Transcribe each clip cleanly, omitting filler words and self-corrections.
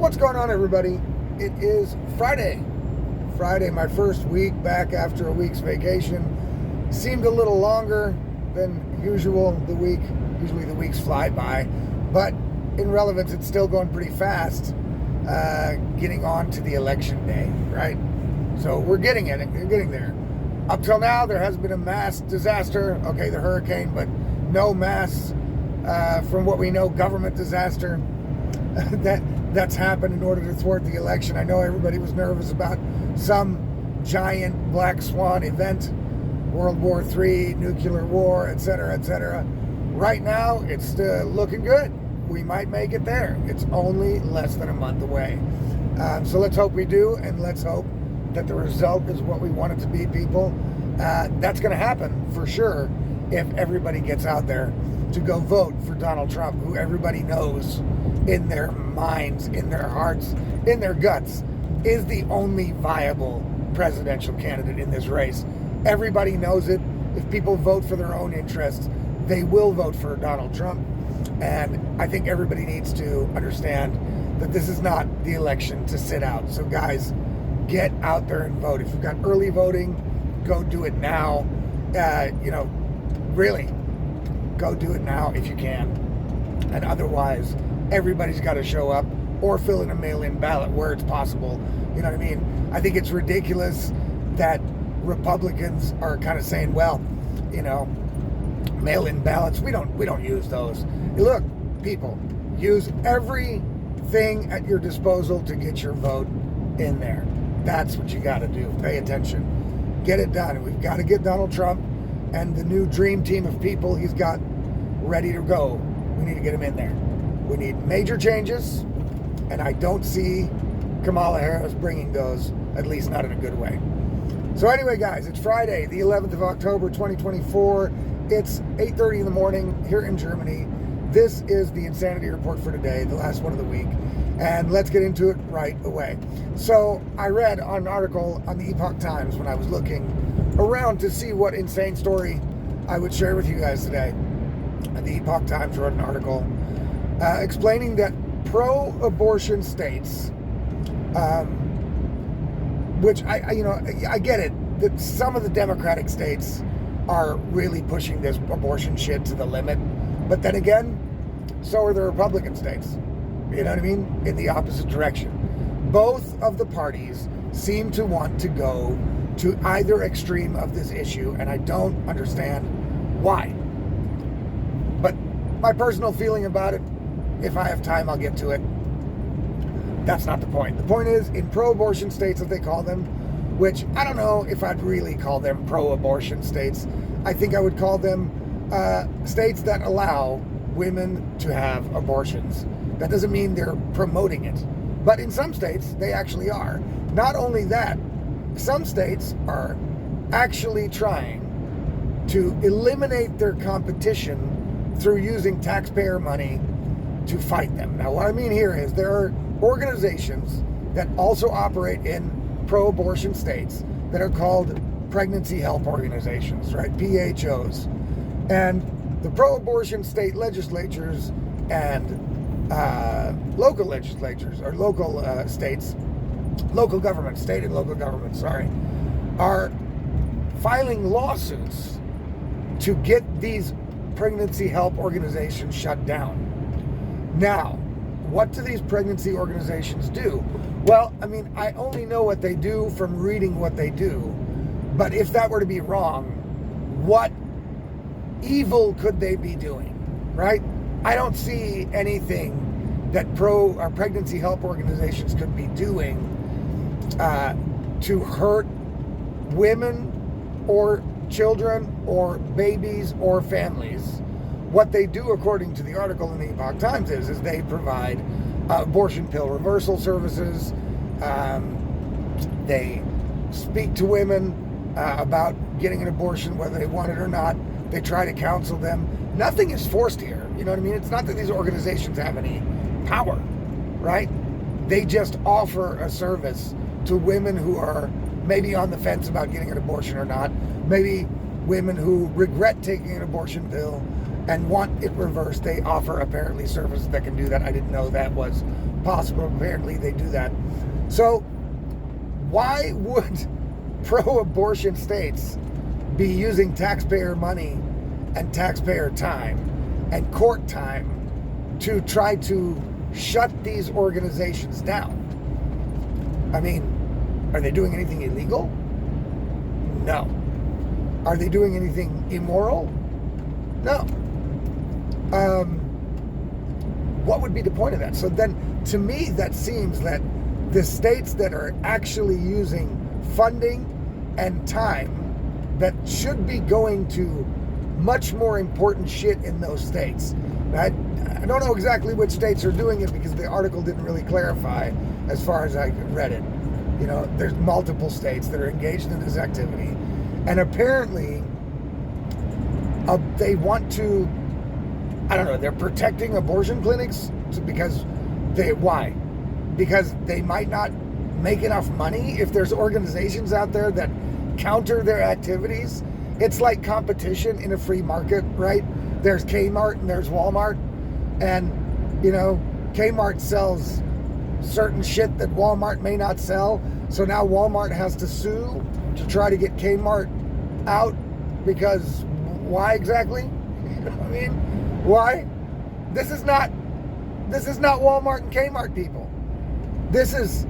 What's going on, everybody? It is Friday. Friday, my first week back after a week's vacation. Seemed a little longer than usual. Usually the weeks fly by, but in relevance, it's still going pretty fast. Getting on to the election day, right? So we're getting it. We're getting there. Up till now, there has been a mass disaster. Okay, the hurricane, but no mass, from what we know, government disaster that's happened in order to thwart the election. I know everybody was nervous about some giant black swan event, World War III, nuclear war, etc., etc. Right now, it's looking good. We might make it there. It's only less than a month away. So let's hope we do, and let's hope that the result is what we want it to be, people. That's going to happen for sure if everybody gets out there to go vote for Donald Trump, who everybody knows in their minds, in their hearts, in their guts, is the only viable presidential candidate in this race. Everybody knows it. If people vote for their own interests, they will vote for Donald Trump. And I think everybody needs to understand that this is not the election to sit out. So guys, get out there and vote. If you've got early voting, go do it now. Really, go do it now if you can. And otherwise, everybody's got to show up or fill in a mail-in ballot where it's possible. You know what I mean? I think it's ridiculous that Republicans are kind of saying, well, mail-in ballots, we don't use those. Look, people, use everything at your disposal to get your vote in there. That's what you got to do. Pay attention. Get it done. We've got to get Donald Trump and the new dream team of people he's got ready to go. We need to get him in there. We need major changes, and I don't see Kamala Harris bringing those, at least not in a good way. So anyway, guys, it's Friday, the 11th of October, 2024. It's 8:30 in the morning here in Germany. This is the Insanity Report for today, the last one of the week. And let's get into it right away. So I read an article on the Epoch Times when I was looking around to see what insane story I would share with you guys today. And the Epoch Times wrote an article explaining that pro-abortion states, which I get it, that some of the Democratic states are really pushing this abortion shit to the limit. But then again, so are the Republican states. You know what I mean? In the opposite direction. Both of the parties seem to want to go to either extreme of this issue, and I don't understand why. But my personal feeling about it, if I have time, I'll get to it. That's not the point. The point is, in pro-abortion states, as they call them, which I don't know if I'd really call them pro-abortion states. I think I would call them states that allow women to have abortions. That doesn't mean they're promoting it. But in some states, they actually are. Not only that, some states are actually trying to eliminate their competition through using taxpayer money to fight them. Now, what I mean here is there are organizations that also operate in pro-abortion states that are called pregnancy help organizations, right? PHOs. And the pro-abortion state legislatures and local legislatures, or local states, local governments, state and local governments, are filing lawsuits to get these pregnancy help organizations shut down. Now, what do these pregnancy organizations do? Well, I mean, I only know what they do from reading what they do. But if that were to be wrong, what evil could they be doing, right? I don't see anything that pregnancy help organizations could be doing to hurt women or children or babies or families. What they do, according to the article in the Epoch Times, is they provide abortion pill reversal services. They speak to women about getting an abortion, whether they want it or not. They try to counsel them. Nothing is forced here. You know what I mean? It's not that these organizations have any power, right? They just offer a service to women who are maybe on the fence about getting an abortion or not. Maybe women who regret taking an abortion pill and want it reversed. They offer apparently services that can do that. I didn't know that was possible. Apparently they do that. So why would pro-abortion states be using taxpayer money and taxpayer time and court time to try to shut these organizations down? I mean, are they doing anything illegal? No. Are they doing anything immoral? No. What would be the point of that? So then, to me, that seems that the states that are actually using funding and time that should be going to much more important shit in those states. I don't know exactly which states are doing it because the article didn't really clarify as far as I read it. You know, there's multiple states that are engaged in this activity. And apparently, they want to, I don't know, they're protecting abortion clinics because why? Because they might not make enough money if there's organizations out there that counter their activities. It's like competition in a free market, right? There's Kmart and there's Walmart, and you know, Kmart sells certain shit that Walmart may not sell, so now Walmart has to sue to try to get Kmart out, because why exactly? You know what I mean? Why? This is not Walmart and Kmart, people. This is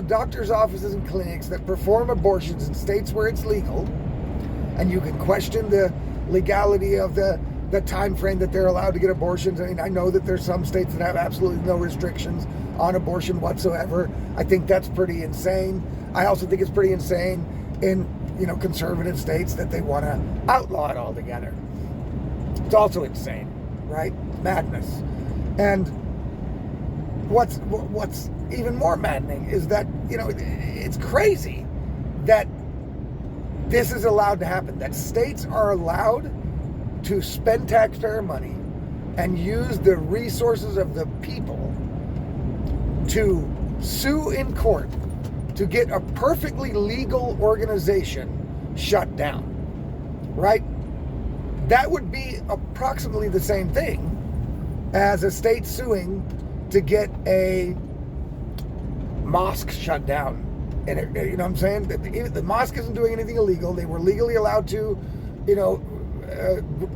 doctors' offices and clinics that perform abortions in states where it's legal, and you can question the legality of the time frame that they're allowed to get abortions. I mean, I know that there's some states that have absolutely no restrictions on abortion whatsoever. I think that's pretty insane. I also think it's pretty insane in, conservative states that they want to outlaw it altogether. It's also insane, right? Madness. And what's even more maddening is that, it's crazy that this is allowed to happen, that states are allowed to spend taxpayer money and use the resources of the people to sue in court to get a perfectly legal organization shut down, right? That would be approximately the same thing as a state suing to get a mosque shut down. And you know what I'm saying? The mosque isn't doing anything illegal. They were legally allowed to,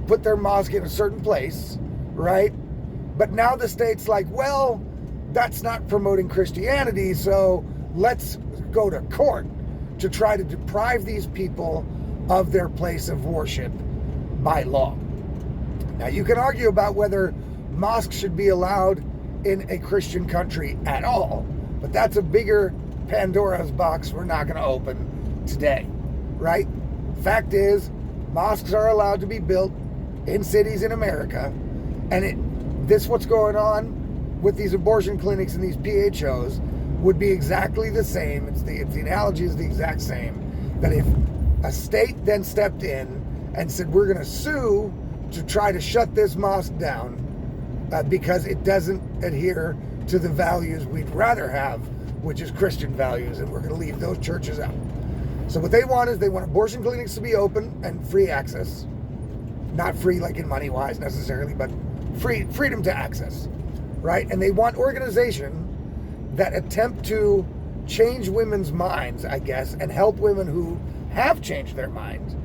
put their mosque in a certain place, right? But now the state's like, well, that's not promoting Christianity, so let's go to court to try to deprive these people of their place of worship by law. Now, you can argue about whether mosques should be allowed in a Christian country at all, but that's a bigger Pandora's box we're not going to open today, right? Fact is, mosques are allowed to be built in cities in America, and what's going on with these abortion clinics and these PHOs would be exactly the same. The analogy is the exact same. That if a state then stepped in and said, we're going to sue to try to shut this mosque down because it doesn't adhere to the values we'd rather have, which is Christian values, and we're going to leave those churches out. So what they want is they want abortion clinics to be open and free access. Not free like in money-wise necessarily, but freedom to access, right? And they want organizations that attempt to change women's minds, I guess, and help women who have changed their minds,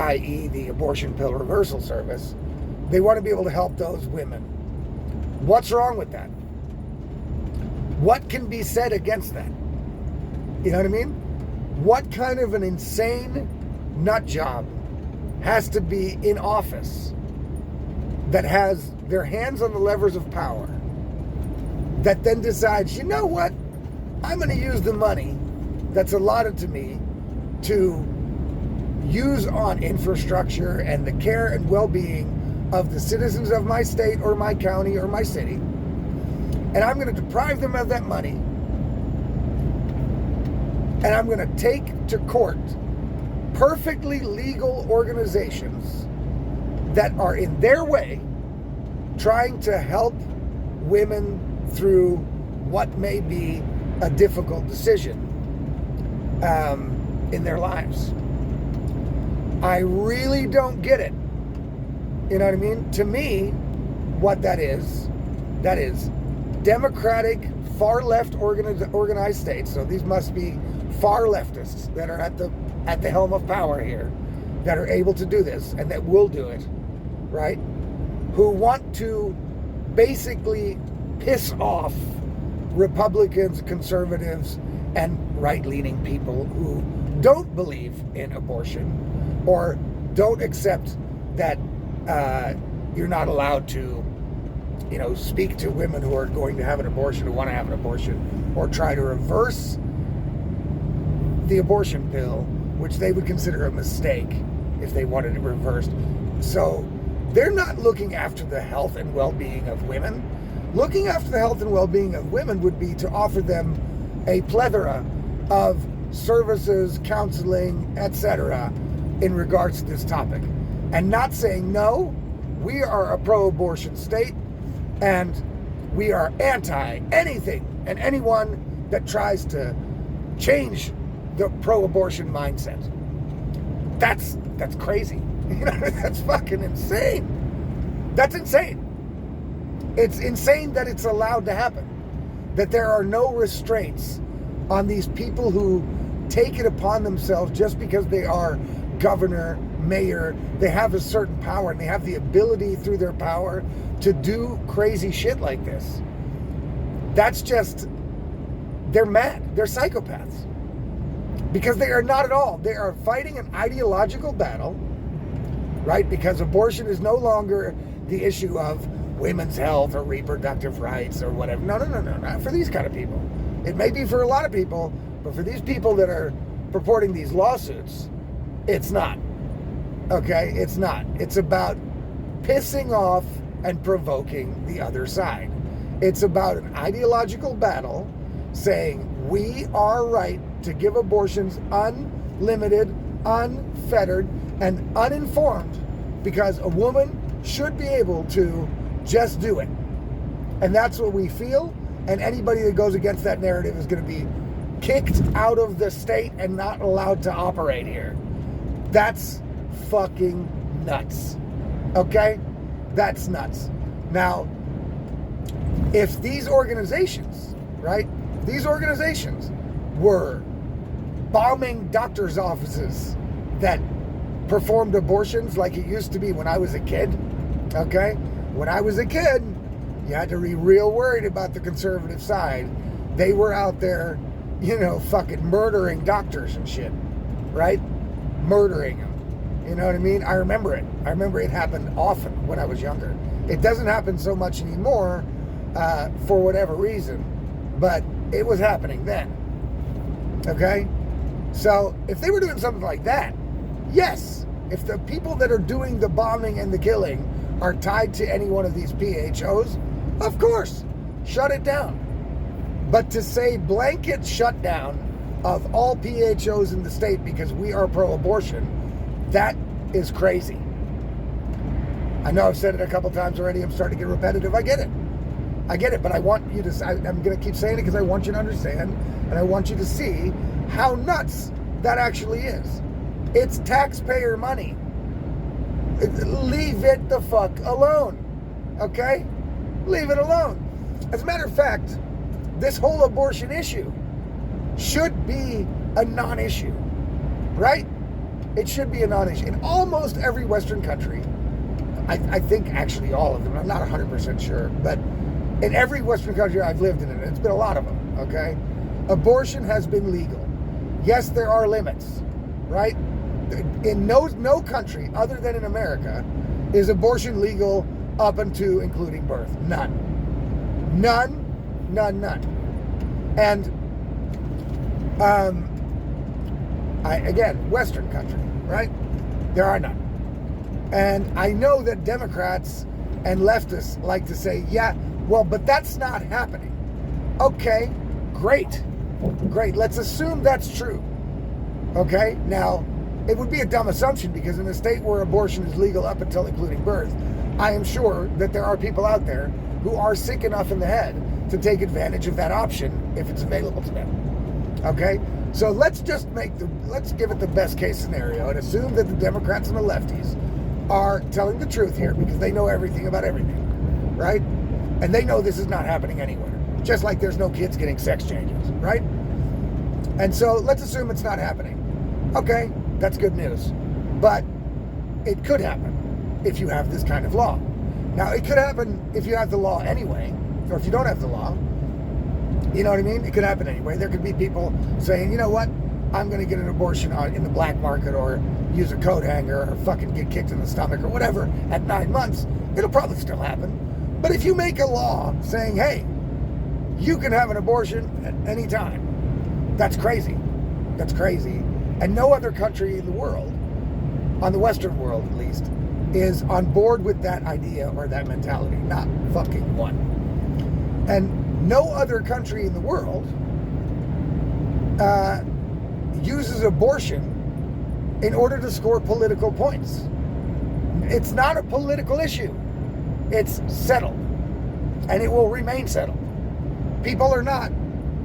i.e. the abortion pill reversal service. They want to be able to help those women. What's wrong with that? What can be said against that? You know what I mean? What kind of an insane nut job has to be in office that has their hands on the levers of power, that then decides, you know what? I'm going to use the money that's allotted to me to use on infrastructure and the care and well-being of the citizens of my state or my county or my city, and I'm going to deprive them of that money, and I'm going to take to court perfectly legal organizations that are in their way trying to help women through what may be a difficult decision in their lives. I really don't get it. You know what I mean? To me, what that is that is democratic, far left organized states, so these must be far leftists that are at the helm of power here, that are able to do this and that will do it, right? Who want to basically piss off Republicans, conservatives, and right-leaning people who don't believe in abortion or don't accept that you're not allowed to, speak to women who are going to have an abortion, who want to have an abortion, or try to reverse the abortion pill, which they would consider a mistake if they wanted it reversed. So they're not looking after the health and well-being of women. Looking after the health and well-being of women would be to offer them a plethora of services, counseling, etc. in regards to this topic. And not saying, no, we are a pro-abortion state and we are anti anything and anyone that tries to change the pro-abortion mindset. That's crazy. That's fucking insane. That's insane. It's insane that it's allowed to happen. That there are no restraints on these people who take it upon themselves just because they are governor, mayor, they have a certain power and they have the ability through their power to do crazy shit like this. That's just, they're mad. They're psychopaths. Because they are not at all. They are fighting an ideological battle, right? Because abortion is no longer the issue of women's health or reproductive rights or whatever. No, not for these kind of people. It may be for a lot of people, but for these people that are purporting these lawsuits, it's not. Okay? It's not. It's about pissing off and provoking the other side. It's about an ideological battle saying we are right to give abortions unlimited, unfettered, and uninformed because a woman should be able to just do it. And that's what we feel. And anybody that goes against that narrative is going to be kicked out of the state and not allowed to operate here. That's fucking nuts. Okay? That's nuts. Now, if these organizations, right? These organizations were bombing doctors' offices that performed abortions like it used to be when I was a kid. Okay? When I was a kid, you had to be real worried about the conservative side. They were out there, fucking murdering doctors and shit. Right? Murdering them. You know what I mean? I remember it. I remember it happened often when I was younger. It doesn't happen so much anymore for whatever reason. But it was happening then. Okay? So, if they were doing something like that, yes. If the people that are doing the bombing and the killing are tied to any one of these PHOs, of course, shut it down. But to say blanket shutdown of all PHOs in the state because we are pro-abortion, that is crazy. I know I've said it a couple times already. I'm starting to get repetitive. I get it, but I want you to, I'm going to keep saying it because I want you to understand and I want you to see how nuts that actually is. It's taxpayer money. Leave it the fuck alone. Okay? Leave it alone. As a matter of fact, this whole abortion issue should be a non-issue. Right? It should be a non-issue. In almost every Western country, I think actually all of them, I'm not 100% sure, but in every Western country I've lived in, and it's been a lot of them, okay? Abortion has been legal. Yes, there are limits, right? In no country other than in America is abortion legal up until including birth. None. And again, Western country, right? There are none. And I know that Democrats and leftists like to say, yeah, well, but that's not happening. Okay, great. Let's assume that's true. Okay, now, it would be a dumb assumption because in a state where abortion is legal up until including birth, I am sure that there are people out there who are sick enough in the head to take advantage of that option if it's available to them. Okay? So let's give it the best case scenario and assume that the Democrats and the lefties are telling the truth here because they know everything about everything, right? And they know this is not happening anywhere. Just like there's no kids getting sex changes, right? And so let's assume it's not happening. Okay, that's good news. But it could happen if you have this kind of law. Now, it could happen if you have the law anyway, or if you don't have the law. You know what I mean? It could happen anyway. There could be people saying, you know what? I'm going to get an abortion in the black market, or use a coat hanger, or fucking get kicked in the stomach, or whatever at 9 months. It'll probably still happen. But if you make a law saying, hey, you can have an abortion at any time, that's crazy. That's crazy. And no other country in the world, on the Western world at least, is on board with that idea or that mentality. Not fucking one. And no other country in the world uses abortion in order to score political points. It's not a political issue. It's settled. And it will remain settled. People are not,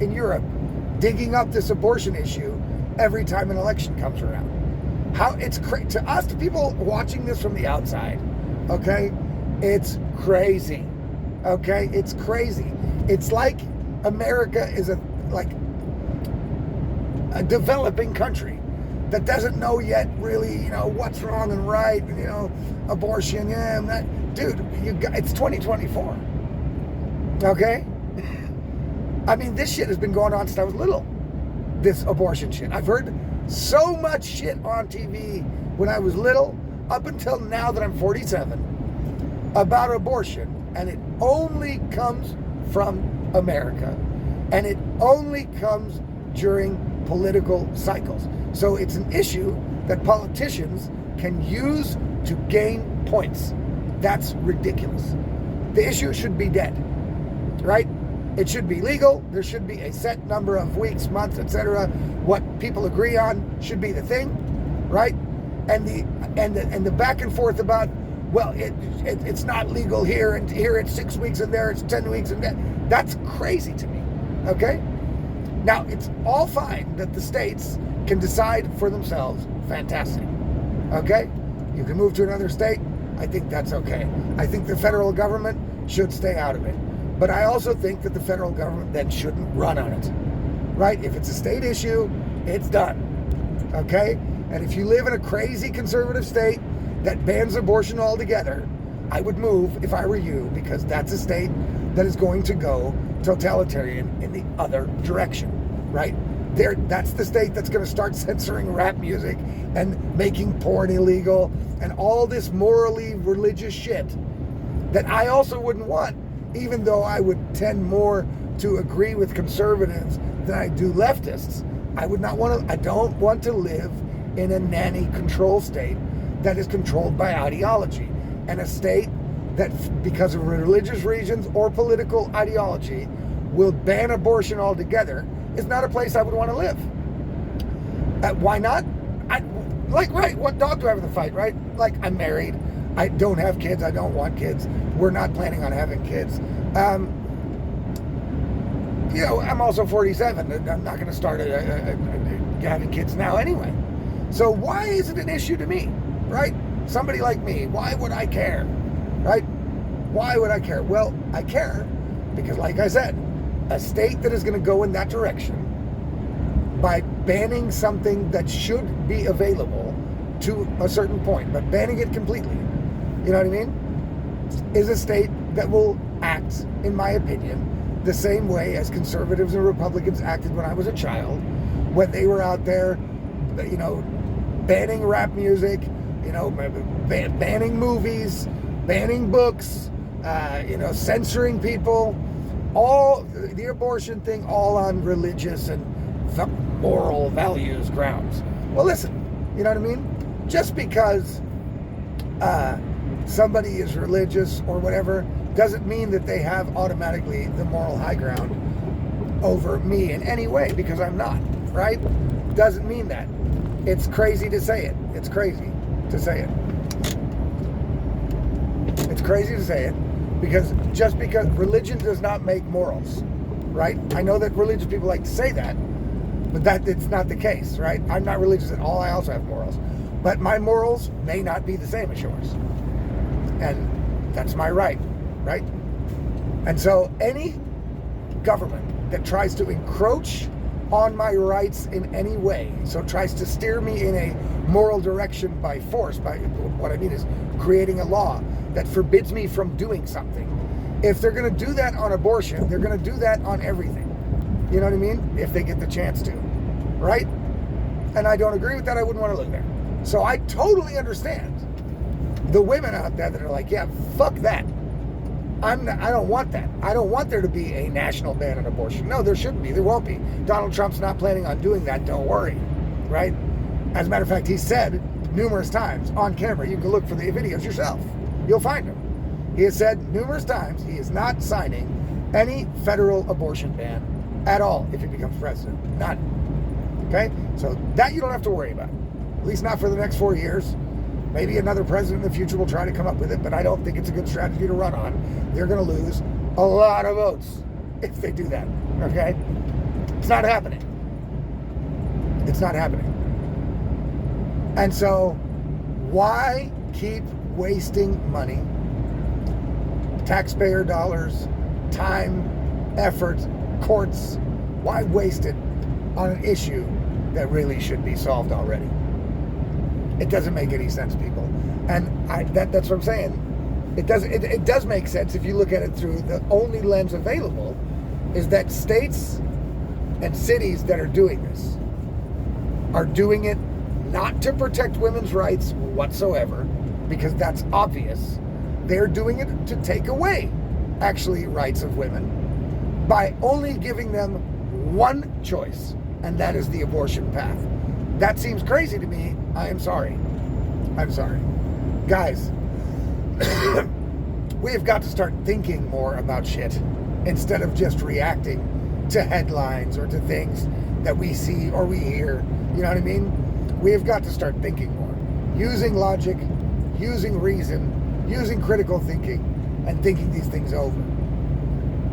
in Europe, digging up this abortion issue every time an election comes around. How it's to us, to people watching this from the outside, okay, it's crazy. Okay, it's crazy. It's like America is a developing country that doesn't know yet really, what's wrong and right, abortion, dude, it's 2024. Okay? I mean, this shit has been going on since I was little. This abortion shit. I've heard so much shit on TV when I was little, up until now that I'm 47, about abortion, and it only comes from America, and it only comes during political cycles. So it's an issue that politicians can use to gain points. That's ridiculous. The issue should be dead, right? It should be legal. There should be a set number of weeks, months, etc. What people agree on should be the thing, right? And the back and forth about, well, it's not legal here, and here it's 6 weeks, and there it's 10 weeks, and that's crazy to me. Okay? Now, it's all fine that the states can decide for themselves. Fantastic. Okay? You can move to another state. I think that's okay. I think the federal government should stay out of it. But I also think that the federal government then shouldn't run on it. Right? If it's a state issue, it's done. Okay? And if you live in a crazy conservative state that bans abortion altogether, I would move if I were you, because that's a state that is going to go totalitarian in the other direction, right? That's the state that's going to start censoring rap music and making porn illegal and all this morally religious shit that I also wouldn't want, even though I would tend more to agree with conservatives than I do leftists. I don't want to live in a nanny control state that is controlled by ideology, and a state that, because of religious reasons or political ideology, will ban abortion altogether is not a place I would want to live. Why not? What dog do I have in the fight, right? Like, I'm married. I don't have kids. I don't want kids. We're not planning on having kids. I'm also 47. I'm not going to start having kids now anyway. So why is it an issue to me, right? Somebody like me, why would I care, right? Why would I care? Well, I care because, like I said, a state that is going to go in that direction by banning something that should be available to a certain point, but banning it completely, you know what I mean, is a state that will act, in my opinion, the same way as conservatives and Republicans acted when I was a child, when they were out there, banning rap music, banning movies, banning books, censoring people, all the abortion thing, all on religious and moral values grounds. Well, listen, you know what I mean? Just because somebody is religious or whatever doesn't mean that they have automatically the moral high ground over me in any way, because I'm not, right? Doesn't mean that. It's crazy to say it. It's crazy to say it. It's crazy to say it, because just because religion does not make morals, right? I know that religious people like to say that, but that it's not the case, right? I'm not religious at all. I also have morals, but my morals may not be the same as yours, and that's my right, right? And so any government that tries to encroach on my rights in any way, so tries to steer me in a moral direction by force, by what I mean is creating a law that forbids me from doing something. If they're going to do that on abortion, they're going to do that on everything. You know what I mean? If they get the chance to, right? And I don't agree with that. I wouldn't want to live there. So I totally understand the women out there that are like, yeah, fuck that. I don't want that. I don't want there to be a national ban on abortion. No, there shouldn't be. There won't be. Donald Trump's not planning on doing that. Don't worry, right? As a matter of fact, he said numerous times on camera, you can look for the videos yourself. You'll find them. He has said numerous times he is not signing any federal abortion ban at all if he becomes president. None. Okay? So that you don't have to worry about. At least not for the next 4 years. Maybe another president in the future will try to come up with it, but I don't think it's a good strategy to run on. They're going to lose a lot of votes if they do that. Okay? It's not happening. It's not happening. And so, why keep wasting money, taxpayer dollars, time, effort, courts? Why waste it on an issue that really should be solved already? It doesn't make any sense, people. And that's what I'm saying. It does make sense if you look at it through the only lens available is that states and cities that are doing this are doing it not to protect women's rights whatsoever, because that's obvious. They're doing it to take away, actually, rights of women by only giving them one choice, and that is the abortion path. That seems crazy to me. I am sorry. I'm sorry. Guys, we have got to start thinking more about shit instead of just reacting to headlines or to things that we see or we hear. You know what I mean? We have got to start thinking more. Using logic, using reason, using critical thinking, and thinking these things over.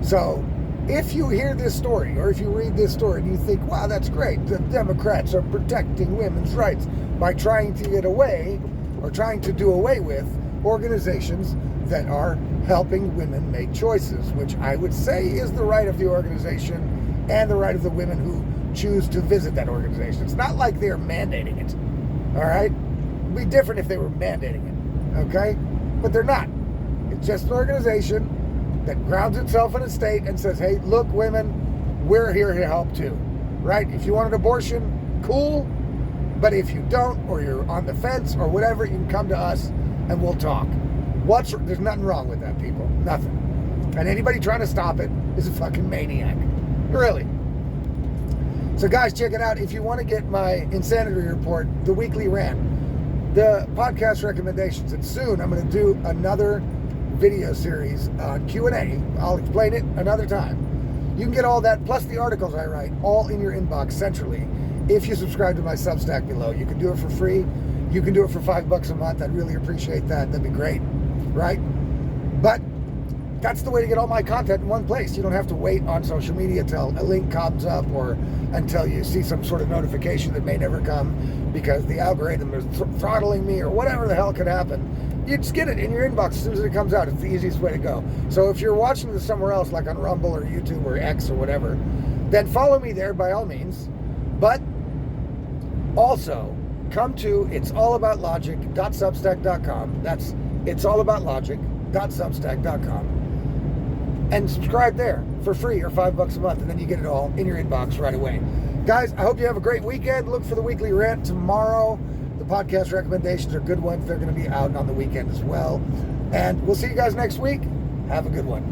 So, if you hear this story, or if you read this story and you think, wow, that's great, the Democrats are protecting women's rights by trying to get away, or trying to do away with, organizations that are helping women make choices, which I would say is the right of the organization and the right of the women who choose to visit that organization. It's not like they're mandating it, all right? It'd be different if they were mandating it, okay? But they're not. It's just an organization that grounds itself in a state and says, hey, look, women, we're here to help too, right? If you want an abortion, cool. But if you don't, or you're on the fence or whatever, you can come to us and we'll talk. There's nothing wrong with that, people. Nothing. And anybody trying to stop it is a fucking maniac. Really. So guys, check it out. If you want to get my insanity report, the weekly rant, the podcast recommendations, and soon I'm going to do another video series on Q&A. I'll explain it another time. You can get all that, plus the articles I write, all in your inbox centrally if you subscribe to my Substack below. You can do it for free. You can do it for $5 a month. I'd really appreciate that. That'd be great, right? But that's the way to get all my content in one place. You don't have to wait on social media until a link comes up or until you see some sort of notification that may never come because the algorithm is throttling me or whatever the hell could happen. You just get it in your inbox as soon as it comes out. It's the easiest way to go. So if you're watching this somewhere else, like on Rumble or YouTube or X or whatever, then follow me there by all means. But also, come to it'sallaboutlogic.substack.com. That's it'sallaboutlogic.substack.com. And subscribe there for free or $5 a month, and then you get it all in your inbox right away. Guys, I hope you have a great weekend. Look for the weekly rant tomorrow. The podcast recommendations are good ones. They're going to be out on the weekend as well. And we'll see you guys next week. Have a good one.